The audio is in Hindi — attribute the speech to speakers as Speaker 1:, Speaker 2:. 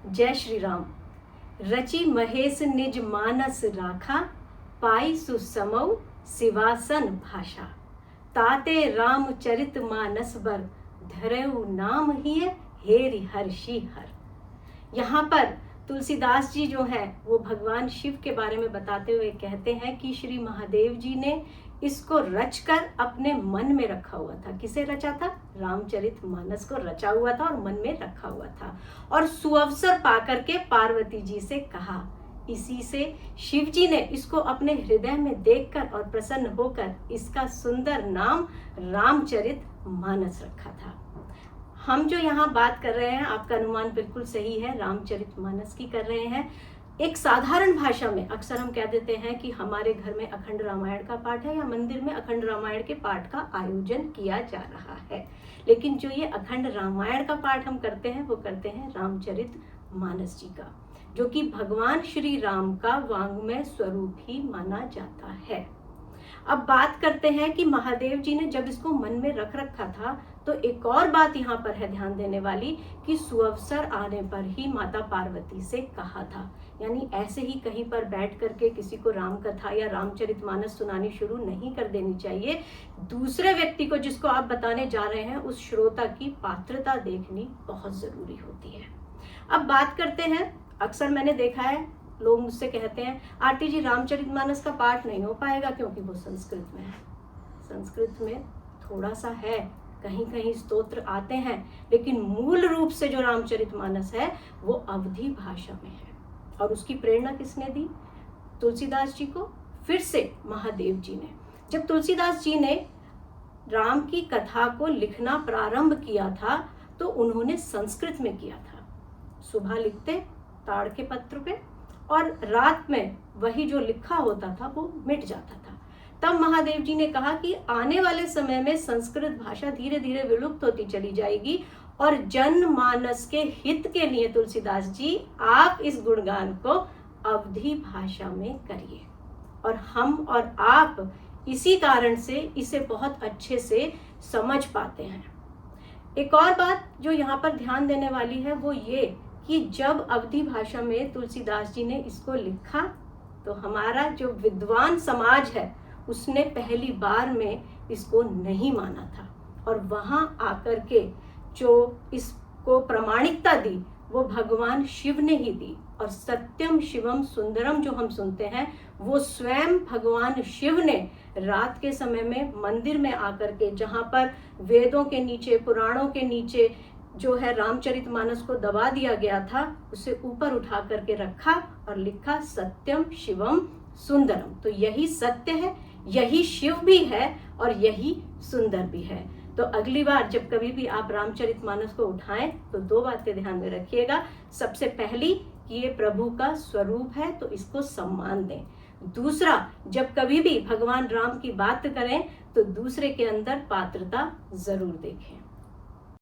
Speaker 1: जय श्री राम। रचि महेश निज मानस राखा, पाई सुसमौ सिवासन भाषा। ताते रामचरित मानस बर, धरऊ नाम हिय हेरि हर्षि हर। यहाँ पर तुलसीदास जी जो है वो भगवान शिव के बारे में बताते हुए कहते हैं कि श्री महादेव जी ने इसको रचकर अपने मन में रखा हुआ था। किसे रचा था? रामचरित मानस को रचा हुआ था और मन में रखा हुआ था, और सुअवसर पाकर के पार्वती जी से कहा। इसी से शिव जी ने इसको अपने हृदय में देखकर और प्रसन्न होकर इसका सुंदर नाम रामचरित मानस रखा था। हम जो यहाँ बात कर रहे हैं, आपका अनुमान बिल्कुल सही है, रामचरित मानस की कर रहे हैं। एक साधारण भाषा में अक्सर हम कह देते हैं कि हमारे घर में अखंड रामायण का पाठ है या मंदिर में अखंड रामायण के पाठ का आयोजन किया जा रहा है, लेकिन जो ये अखंड रामायण का पाठ हम करते हैं वो करते हैं रामचरित मानस जी का, जो कि भगवान श्री राम का वाङ्मय स्वरूप ही माना जाता है। अब बात करते हैं कि महादेव जी ने जब इसको मन में रख रखा था तो एक और बात यहाँ पर है ध्यान देने वाली कि सुअवसर आने पर ही माता पार्वती से कहा था। यानी ऐसे ही कहीं पर बैठ करके किसी को राम कथा या रामचरितमानस सुनानी शुरू नहीं कर देनी चाहिए। दूसरे व्यक्ति को जिसको आप बताने जा रहे हैं उस श्रोता की पात्रता देखनी बहुत जरूरी होती है। अब बात करते हैं, अक्सर मैंने देखा है लोग मुझसे कहते हैं आरती जी रामचरितमानस का पाठ नहीं हो पाएगा क्योंकि वो संस्कृत में है। संस्कृत में थोड़ा सा है, कहीं कहीं स्तोत्र आते हैं, लेकिन मूल रूप से जो रामचरितमानस है वो अवधी भाषा में है। और उसकी प्रेरणा किसने दी? तुलसीदास जी को, फिर से महादेव जी ने। जब तुलसीदास जी ने राम की कथा को लिखना प्रारंभ किया था तो उन्होंने संस्कृत में किया था। सुबह लिखते ताड़ के पत्र पे और रात में वही जो लिखा होता था वो मिट जाता था। तब महादेव जी ने कहा कि आने वाले समय में संस्कृत भाषा धीरे धीरे विलुप्त होती चली जाएगी और जनमानस के हित के लिए तुलसीदास जी आप इस गुणगान को अवधी भाषा में करिए। और हम और आप इसी कारण से इसे बहुत अच्छे से समझ पाते हैं। एक और बात जो यहाँ पर ध्यान देने वाली है वो ये कि जब अवधी भाषा में तुलसीदास जी ने इसको लिखा तो हमारा जो विद्वान समाज है उसने पहली बार में इसको नहीं माना था, और वहां आकर के जो इसको प्रामाणिकता दी वो भगवान शिव ने ही दी। और सत्यम शिवम सुंदरम जो हम सुनते हैं वो स्वयं भगवान शिव ने रात के समय में मंदिर में आकर के, जहाँ पर वेदों के नीचे पुराणों के नीचे जो है रामचरितमानस को दबा दिया गया था, उसे ऊपर उठा करके रखा और लिखा सत्यम शिवम सुंदरम। तो यही सत्य है, यही शिव भी है और यही सुंदर भी है। तो अगली बार जब कभी भी आप रामचरितमानस को उठाएं तो दो बातें ध्यान में रखिएगा। सबसे पहली कि ये प्रभु का स्वरूप है तो इसको सम्मान दें। दूसरा, जब कभी भी भगवान राम की बात करें तो दूसरे के अंदर पात्रता जरूर देखें।